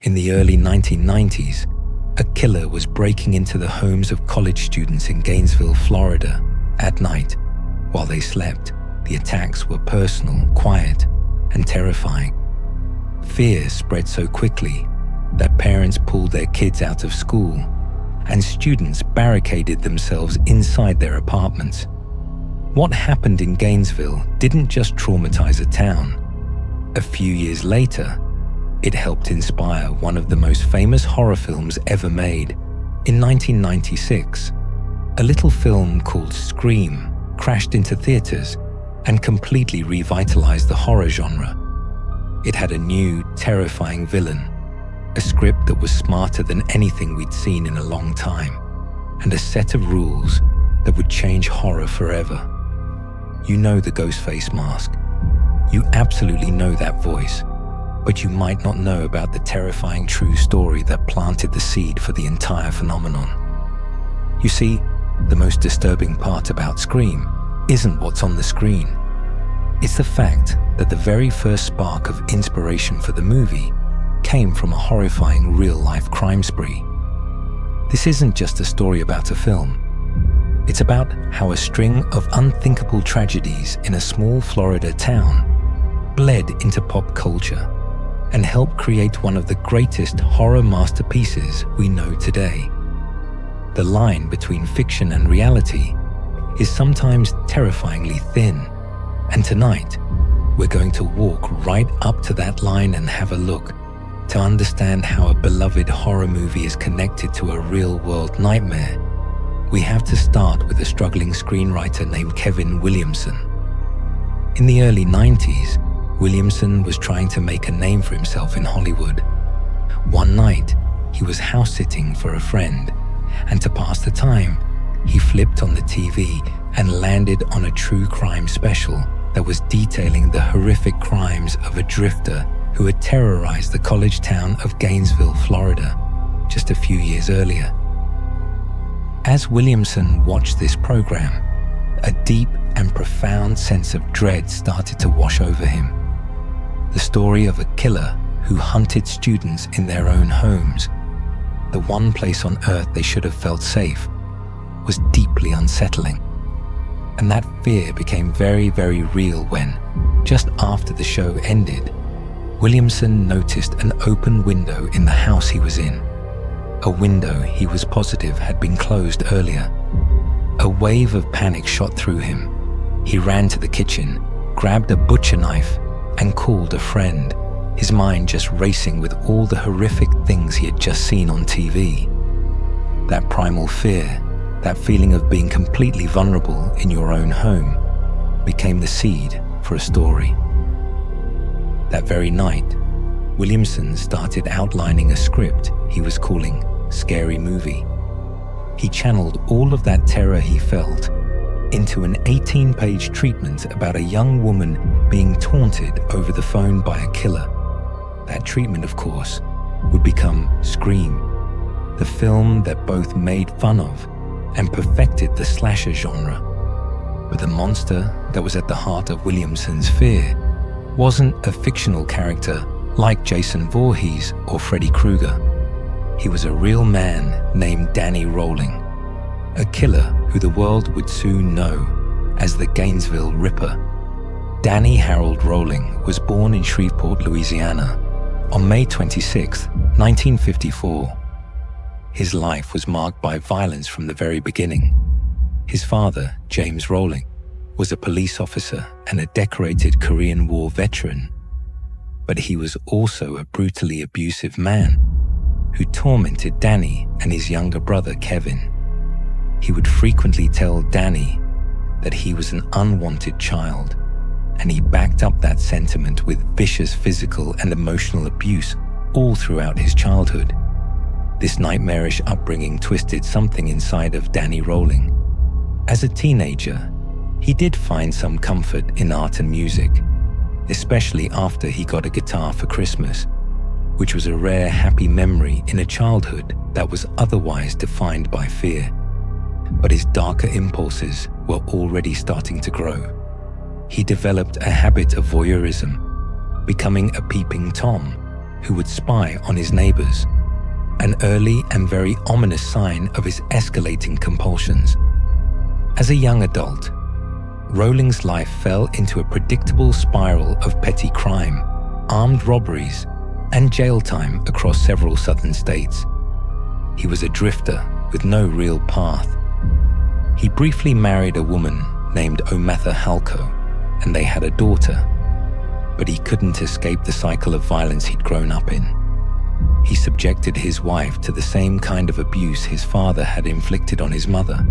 In the early 1990s, a killer was breaking into the homes of college students in Gainesville, Florida, at night while they slept. The attacks were personal, quiet, and terrifying. Fear spread so quickly that parents pulled their kids out of school and students barricaded themselves inside their apartments. What happened in Gainesville didn't just traumatize a town. A few years later, it helped inspire one of the most famous horror films ever made. In 1996, a little film called Scream crashed into theaters and completely revitalized the horror genre. It had a new, terrifying villain, a script that was smarter than anything we'd seen in a long time, and a set of rules that would change horror forever. You know the Ghostface mask. You absolutely know that voice, but you might not know about the terrifying true story that planted the seed for the entire phenomenon. You see, the most disturbing part about Scream isn't what's on the screen. It's the fact that the very first spark of inspiration for the movie came from a horrifying real-life crime spree. This isn't just a story about a film. It's about how a string of unthinkable tragedies in a small Florida town bled into pop culture and helped create one of the greatest horror masterpieces we know today. The line between fiction and reality is sometimes terrifyingly thin, and tonight we're going to walk right up to that line and have a look to understand how a beloved horror movie is connected to a real-world nightmare. We have to start with a struggling screenwriter named Kevin Williamson. In the early 90s, Williamson was trying to make a name for himself in Hollywood. One night, he was house-sitting for a friend, and to pass the time, he flipped on the TV and landed on a true crime special that was detailing the horrific crimes of a drifter who had terrorized the college town of Gainesville, Florida, just a few years earlier. As Williamson watched this program, a deep and profound sense of dread started to wash over him. The story of a killer who hunted students in their own homes, the one place on earth they should have felt safe, was deeply unsettling. And that fear became very, very real when, just after the show ended, Williamson noticed an open window in the house he was in, a window he was positive had been closed earlier. A wave of panic shot through him. He ran to the kitchen, grabbed a butcher knife, and called a friend, his mind just racing with all the horrific things he had just seen on TV. That primal fear, that feeling of being completely vulnerable in your own home, became the seed for a story. That very night, Williamson started outlining a script he was calling Scary Movie. He channeled all of that terror he felt into an 18-page treatment about a young woman being taunted over the phone by a killer. That treatment, of course, would become Scream, the film that both made fun of and perfected the slasher genre. But the monster that was at the heart of Williamson's fear wasn't a fictional character like Jason Voorhees or Freddy Krueger. He was a real man named Danny Rolling, a killer who the world would soon know as the Gainesville Ripper. Danny Harold Rolling was born in Shreveport, Louisiana, on May 26, 1954. His life was marked by violence from the very beginning. His father, James Rolling, was a police officer and a decorated Korean War veteran. But he was also a brutally abusive man who tormented Danny and his younger brother, Kevin. He would frequently tell Danny that he was an unwanted child, and he backed up that sentiment with vicious physical and emotional abuse all throughout his childhood. This nightmarish upbringing twisted something inside of Danny Rolling. As a teenager, he did find some comfort in art and music, especially after he got a guitar for Christmas, which was a rare happy memory in a childhood that was otherwise defined by fear. But his darker impulses were already starting to grow. He developed a habit of voyeurism, becoming a peeping Tom who would spy on his neighbors, an early and very ominous sign of his escalating compulsions. As a young adult, Rowling's life fell into a predictable spiral of petty crime, armed robberies, and jail time across several southern states. He was a drifter with no real path. He briefly married a woman named Omatha Halko, and they had a daughter, but he couldn't escape the cycle of violence he'd grown up in. He subjected his wife to the same kind of abuse his father had inflicted on his mother,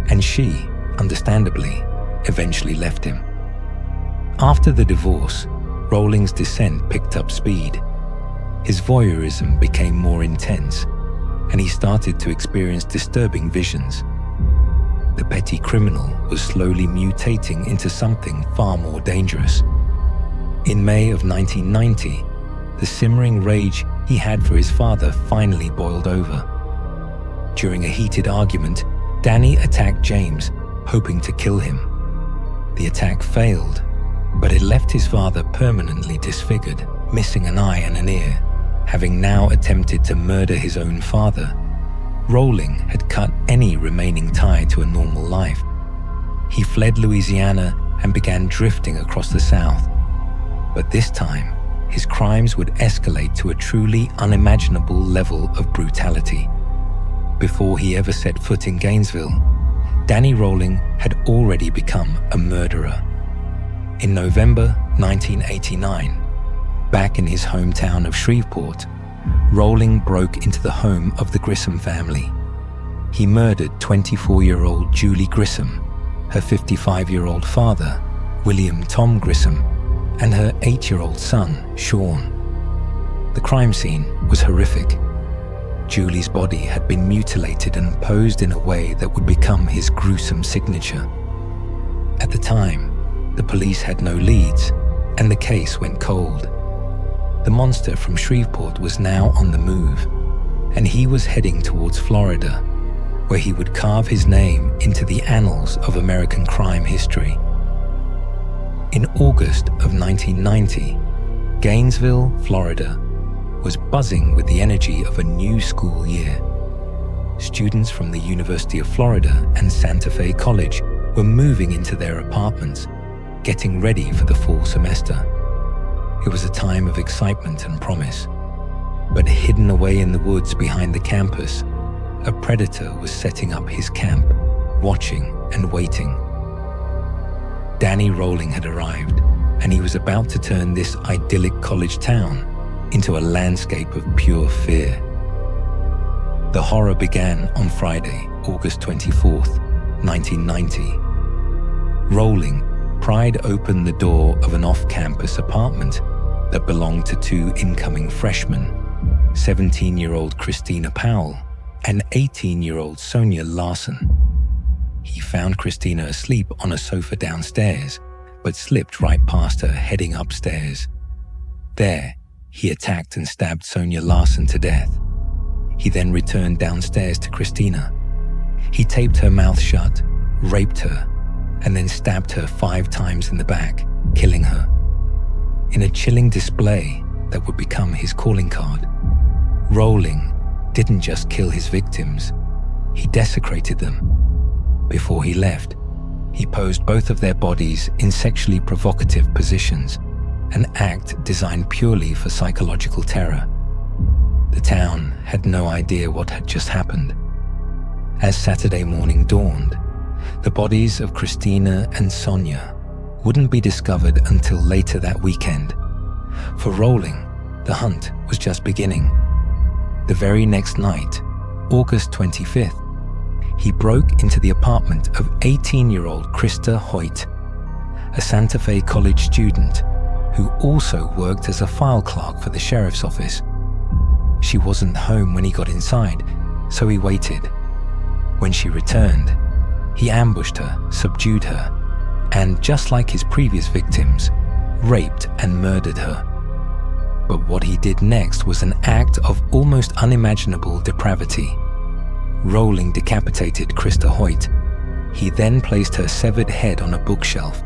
and she, understandably, eventually left him. After the divorce, Rowling's descent picked up speed. His voyeurism became more intense, and he started to experience disturbing visions. The petty criminal was slowly mutating into something far more dangerous. In May of 1990, the simmering rage he had for his father finally boiled over. During a heated argument, Danny attacked James, hoping to kill him. The attack failed, but it left his father permanently disfigured, missing an eye and an ear. Having now attempted to murder his own father, Rowling had cut any remaining tie to a normal life. He fled Louisiana and began drifting across the South. But this time, his crimes would escalate to a truly unimaginable level of brutality. Before he ever set foot in Gainesville, Danny Rowling had already become a murderer. In November 1989, back in his hometown of Shreveport, Rowling broke into the home of the Grissom family. He murdered 24-year-old Julie Grissom, her 55-year-old father, William Tom Grissom, and her 8-year-old son, Sean. The crime scene was horrific. Julie's body had been mutilated and posed in a way that would become his gruesome signature. At the time, the police had no leads, and the case went cold. The monster from Shreveport was now on the move, and he was heading towards Florida, where he would carve his name into the annals of American crime history. In August of 1990, Gainesville, Florida, was buzzing with the energy of a new school year. Students from the University of Florida and Santa Fe College were moving into their apartments, getting ready for the fall semester. It was a time of excitement and promise. But hidden away in the woods behind the campus, a predator was setting up his camp, watching and waiting. Danny Rowling had arrived, and he was about to turn this idyllic college town into a landscape of pure fear. The horror began on Friday, August 24th, 1990. Rowling pried open the door of an off-campus apartment that belonged to two incoming freshmen, 17-year-old Christina Powell and 18-year-old Sonia Larson. He found Christina asleep on a sofa downstairs, but slipped right past her, heading upstairs. There, he attacked and stabbed Sonia Larson to death. He then returned downstairs to Christina. He taped her mouth shut, raped her, and then stabbed her 5 times in the back, killing her. In a chilling display that would become his calling card, Rowling didn't just kill his victims, he desecrated them. Before he left, he posed both of their bodies in sexually provocative positions, an act designed purely for psychological terror. The town had no idea what had just happened. As Saturday morning dawned, the bodies of Christina and Sonia wouldn't be discovered until later that weekend. For Rowling, the hunt was just beginning. The very next night, August 25th, he broke into the apartment of 18-year-old Krista Hoyt, a Santa Fe College student who also worked as a file clerk for the sheriff's office. She wasn't home when he got inside, so he waited. When she returned, he ambushed her, subdued her, and just like his previous victims, raped and murdered her. But what he did next was an act of almost unimaginable depravity. Rowling decapitated Krista Hoyt. He then placed her severed head on a bookshelf,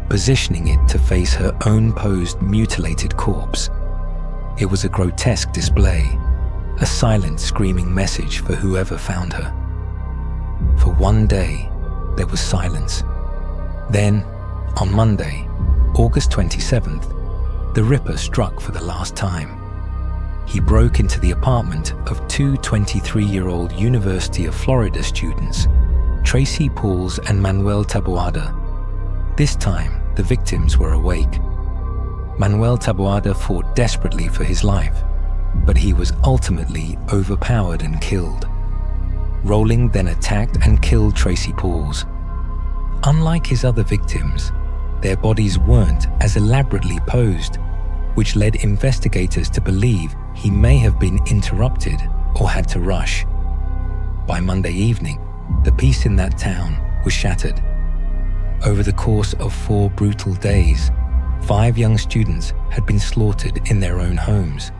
positioning it to face her own posed, mutilated corpse. It was a grotesque display, a silent, screaming message for whoever found her. For one day, there was silence. Then, on Monday, August 27th, the Ripper struck for the last time. He broke into the apartment of two 23-year-old University of Florida students, Tracy Pauls and Manuel Taboada. This time, the victims were awake. Manuel Taboada fought desperately for his life, but he was ultimately overpowered and killed. Rowling then attacked and killed Tracy Pauls. Unlike his other victims, their bodies weren't as elaborately posed, which led investigators to believe he may have been interrupted or had to rush. By Monday evening, the peace in that town was shattered. Over the course of 4 brutal days, 5 young students had been slaughtered in their own homes.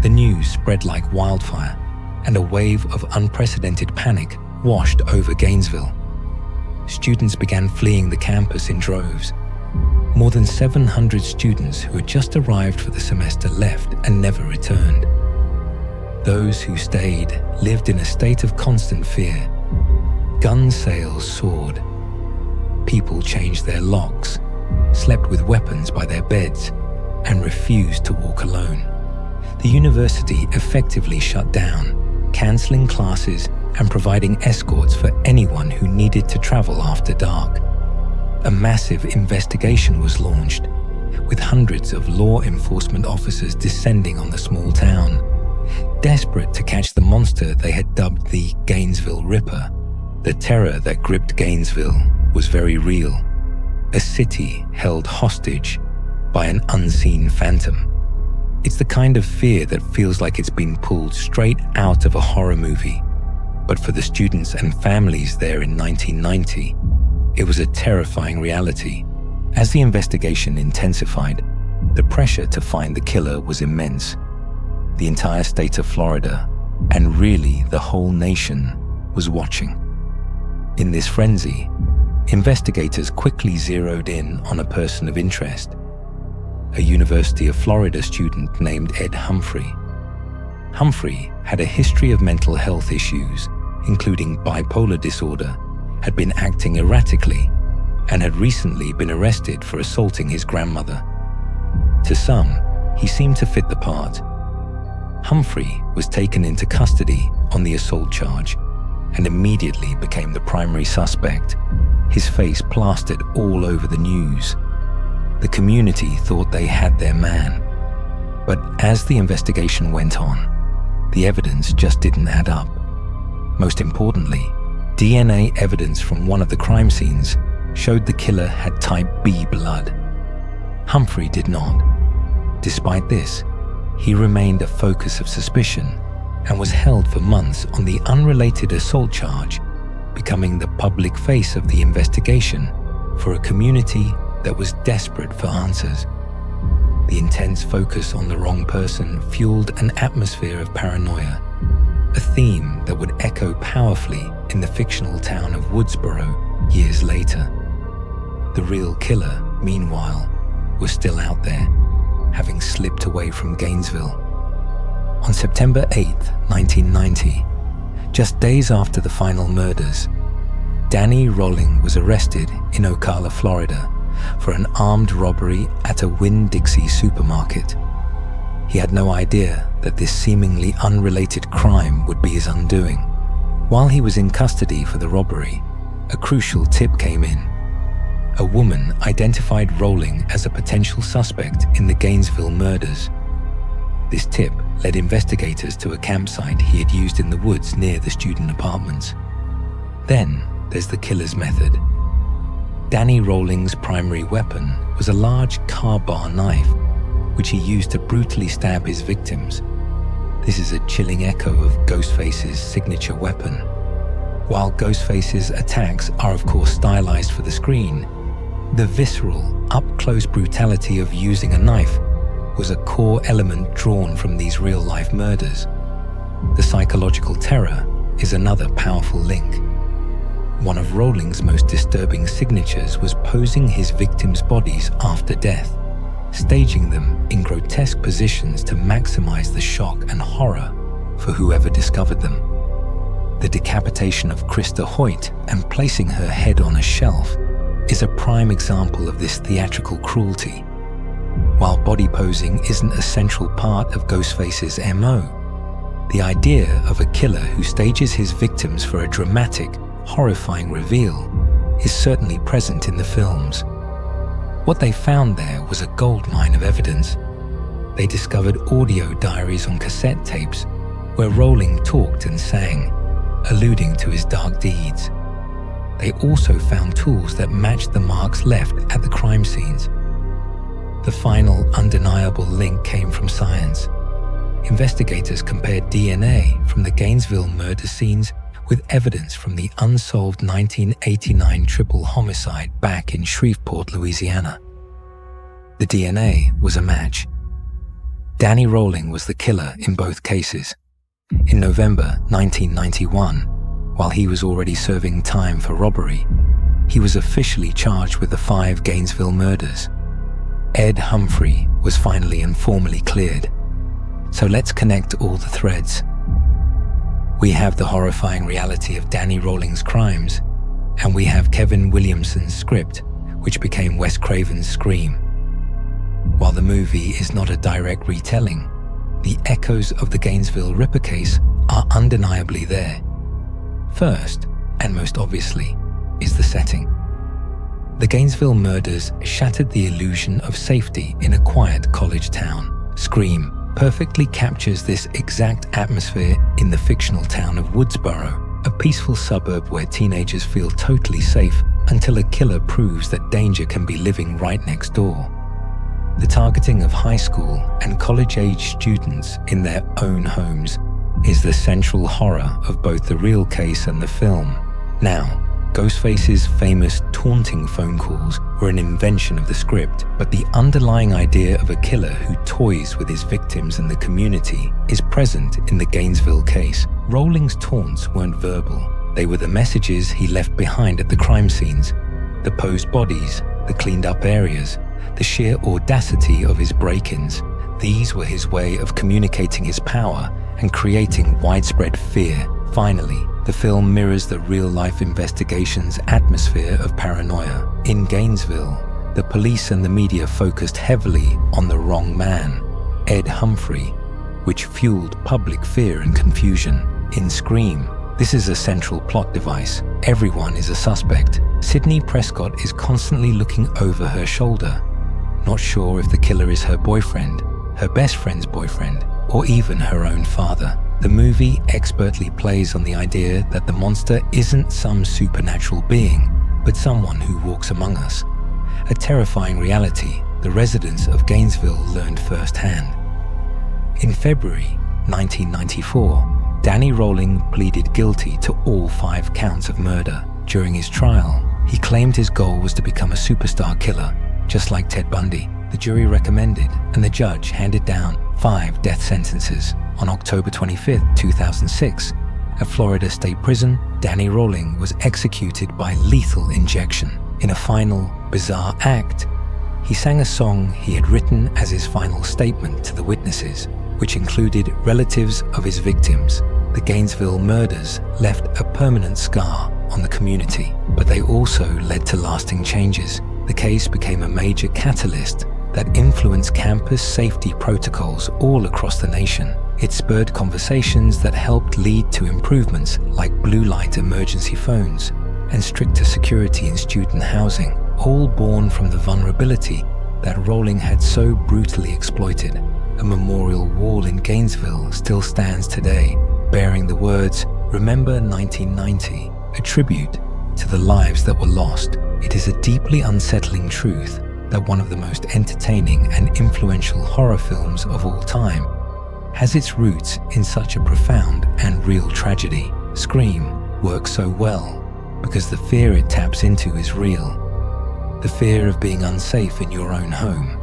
The news spread like wildfire, and a wave of unprecedented panic washed over Gainesville. Students began fleeing the campus in droves. More than 700 students who had just arrived for the semester left and never returned. Those who stayed lived in a state of constant fear. Gun sales soared. People changed their locks, slept with weapons by their beds, and refused to walk alone. The university effectively shut down, canceling classes and providing escorts for anyone who needed to travel after dark. A massive investigation was launched, with hundreds of law enforcement officers descending on the small town. Desperate to catch the monster they had dubbed the Gainesville Ripper, the terror that gripped Gainesville was very real. A city held hostage by an unseen phantom. It's the kind of fear that feels like it's been pulled straight out of a horror movie. But for the students and families there in 1990, it was a terrifying reality. As the investigation intensified, the pressure to find the killer was immense. The entire state of Florida, and really the whole nation, was watching. In this frenzy, investigators quickly zeroed in on a person of interest, a University of Florida student named Ed Humphrey. Humphrey had a history of mental health issues, including bipolar disorder, had been acting erratically, and had recently been arrested for assaulting his grandmother. To some, he seemed to fit the part. Humphrey was taken into custody on the assault charge and immediately became the primary suspect, his face plastered all over the news. The community thought they had their man. But as the investigation went on, the evidence just didn't add up. Most importantly, DNA evidence from one of the crime scenes showed the killer had type B blood. Humphrey did not. Despite this, he remained a focus of suspicion and was held for months on the unrelated assault charge, becoming the public face of the investigation for a community that was desperate for answers. The intense focus on the wrong person fueled an atmosphere of paranoia, a theme that would echo powerfully in the fictional town of Woodsboro years later. The real killer, meanwhile, was still out there, having slipped away from Gainesville. On September 8, 1990, just days after the final murders, Danny Rowling was arrested in Ocala, Florida, for an armed robbery at a Winn-Dixie supermarket. He had no idea that this seemingly unrelated crime would be his undoing. While he was in custody for the robbery, a crucial tip came in. A woman identified Rowling as a potential suspect in the Gainesville murders. This tip led investigators to a campsite he had used in the woods near the student apartments. Then there's the killer's method. Danny Rowling's primary weapon was a large car-bar knife, which he used to brutally stab his victims. This is a chilling echo of Ghostface's signature weapon. While Ghostface's attacks are of course stylized for the screen, the visceral, up-close brutality of using a knife was a core element drawn from these real-life murders. The psychological terror is another powerful link. One of Rowling's most disturbing signatures was posing his victims' bodies after death. staging them in grotesque positions to maximize the shock and horror for whoever discovered them. The decapitation of Krista Hoyt and placing her head on a shelf is a prime example of this theatrical cruelty. While body posing isn't a central part of Ghostface's MO, the idea of a killer who stages his victims for a dramatic, horrifying reveal is certainly present in the films. What they found there was a goldmine of evidence. They discovered audio diaries on cassette tapes where Rowling talked and sang, alluding to his dark deeds. They also found tools that matched the marks left at the crime scenes. The final undeniable link came from science. Investigators compared DNA from the Gainesville murder scenes with evidence from the unsolved 1989 triple homicide back in Shreveport, Louisiana. The DNA was a match. Danny Rowling was the killer in both cases. In November 1991, while he was already serving time for robbery, he was officially charged with the 5 Gainesville murders. Ed Humphrey was finally and formally cleared. So let's connect all the threads. We have the horrifying reality of Danny Rowling's crimes, and we have Kevin Williamson's script, which became Wes Craven's Scream. While the movie is not a direct retelling, the echoes of the Gainesville Ripper case are undeniably there. First, and most obviously, is the setting. The Gainesville murders shattered the illusion of safety in a quiet college town. Scream perfectly captures this exact atmosphere in the fictional town of Woodsboro, a peaceful suburb where teenagers feel totally safe until a killer proves that danger can be living right next door. The targeting of high school and college-age students in their own homes is the central horror of both the real case and the film. Now, Ghostface's famous taunting phone calls were an invention of the script, but the underlying idea of a killer who toys with his victims and the community is present in the Gainesville case. Rowling's taunts weren't verbal. They were the messages he left behind at the crime scenes, the posed bodies, the cleaned up areas, the sheer audacity of his break-ins. These were his way of communicating his power and creating widespread fear. Finally, the film mirrors the real-life investigation's atmosphere of paranoia. In Gainesville, the police and the media focused heavily on the wrong man, Ed Humphrey, which fueled public fear and confusion. In Scream, this is a central plot device. Everyone is a suspect. Sidney Prescott is constantly looking over her shoulder, not sure if the killer is her boyfriend, her best friend's boyfriend, or even her own father. The movie expertly plays on the idea that the monster isn't some supernatural being, but someone who walks among us. A terrifying reality the residents of Gainesville learned firsthand. In February 1994, Danny Rowling pleaded guilty to all 5 counts of murder. During his trial, he claimed his goal was to become a superstar killer, just like Ted Bundy. The jury recommended, and the judge handed down 5 death sentences. On October 25, 2006, at Florida State Prison, Danny Rowling was executed by lethal injection. In a final, bizarre act, he sang a song he had written as his final statement to the witnesses, which included relatives of his victims. The Gainesville murders left a permanent scar on the community, but they also led to lasting changes. The case became a major catalyst that influenced campus safety protocols all across the nation. It spurred conversations that helped lead to improvements like blue light emergency phones and stricter security in student housing, all born from the vulnerability that Rowling had so brutally exploited. A memorial wall in Gainesville still stands today, bearing the words, "Remember 1990, a tribute to the lives that were lost." It is a deeply unsettling truth that one of the most entertaining and influential horror films of all time has its roots in such a profound and real tragedy. Scream works so well because the fear it taps into is real. The fear of being unsafe in your own home.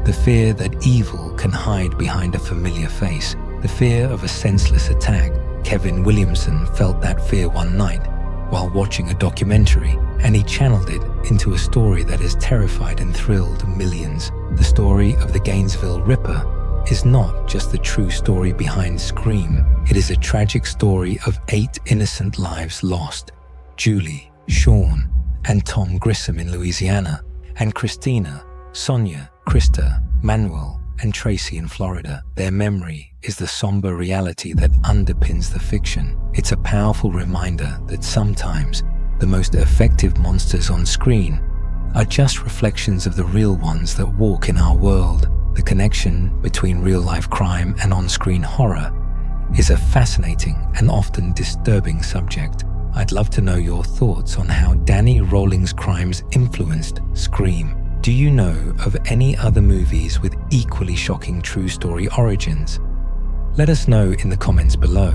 The fear that evil can hide behind a familiar face. The fear of a senseless attack. Kevin Williamson felt that fear one night while watching a documentary, and he channeled it into a story that has terrified and thrilled millions. The story of the Gainesville Ripper is not just the true story behind Scream. It is a tragic story of 8 innocent lives lost: Julie, Sean, and Tom Grissom in Louisiana, and Christina, Sonia, Krista, Manuel, and Tracy in Florida. Their memory is the somber reality that underpins the fiction. It's a powerful reminder that sometimes the most effective monsters on screen are just reflections of the real ones that walk in our world. The connection between real-life crime and on-screen horror is a fascinating and often disturbing subject. I'd love to know your thoughts on how Danny Rawlings' crimes influenced Scream. Do you know of any other movies with equally shocking true story origins? Let us know in the comments below.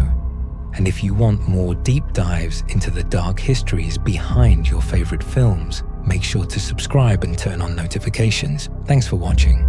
And if you want more deep dives into the dark histories behind your favorite films, make sure to subscribe and turn on notifications. Thanks for watching.